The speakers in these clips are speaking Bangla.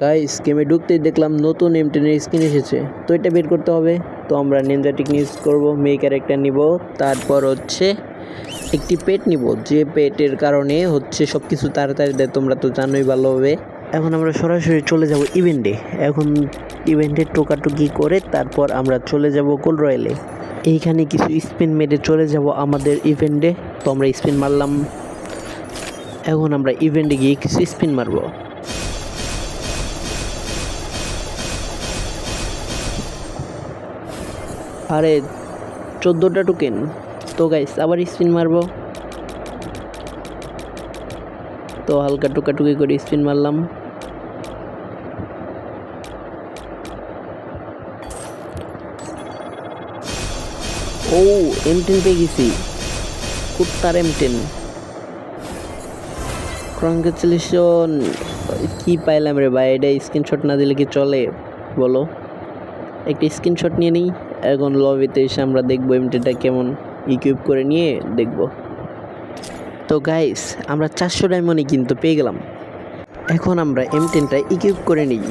গাইস গেমে ঢুকতেই দেখলাম নতুন M10 এর স্কিন এসেছে, তো এটা বের করতে হবে। তো আমরা নিনজা টেকনিক ইউজ করব, মেয়ে ক্যারেক্টার নিব, তারপর হচ্ছে একটি পেট নিব, যে পেটের কারণে হচ্ছে সব কিছু তাড়াতাড়ি দেয়, তোমরা তো জানোই ভালোভাবে। এখন আমরা সরাসরি চলে যাব ইভেন্টে। এখন ইভেন্টে টোকাটুকি করে তারপর আমরা চলে যাব গোল্ড রয়্যালে। এইখানে কিছু স্পিন মেরে চলে যাব আমাদের ইভেন্টে। তো আমরা স্পিন মারলাম, এখন আমরা ইভেন্টে গিয়ে কিছু স্পিন মারবো। আরে 14টা টোকেন। তো গাইস আবার স্পিন মারবো, তো হালকা টুকাটুকি করে স্পিন মারলাম। ও M10 পেয়ে গেছি, কুত্তার M10। কংগ্রেচুলেশন। কি পাইলাম রে ভাই, এটা স্ক্রিনশট না দিলে কি চলে বলো? একটা স্ক্রিনশট নিয়ে নিই, এখন লবিতে এসে আমরা দেখবো M10টা কেমন ইকুইপ করে নিয়ে দেখবো। তো গাইস আমরা 400 ডায়মন্ডই কিন্তু পেয়ে গেলাম। এখন আমরা M10টা ইকুইপ করে নিই।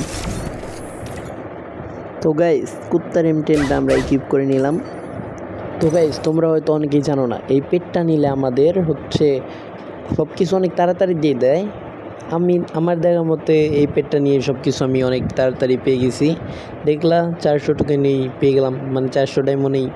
তো গাইস কুত্তার M10টা আমরা ইকুইপ করে নিলাম। তো গাইস তোমরা হয়তো অনেকেই জানো না, এই পেটটা নিলে আমাদের হচ্ছে সব কিছু অনেক তাড়াতাড়ি দিয়ে দেয়। আমার দেখার মতে এই পেটটা নিয়ে সব কিছু আমি অনেক তাড়াতাড়ি পেয়ে গেছি। দেখলা 400 টোকেনেই পেয়ে গেলাম, মানে 400 ডায়মন্ডেই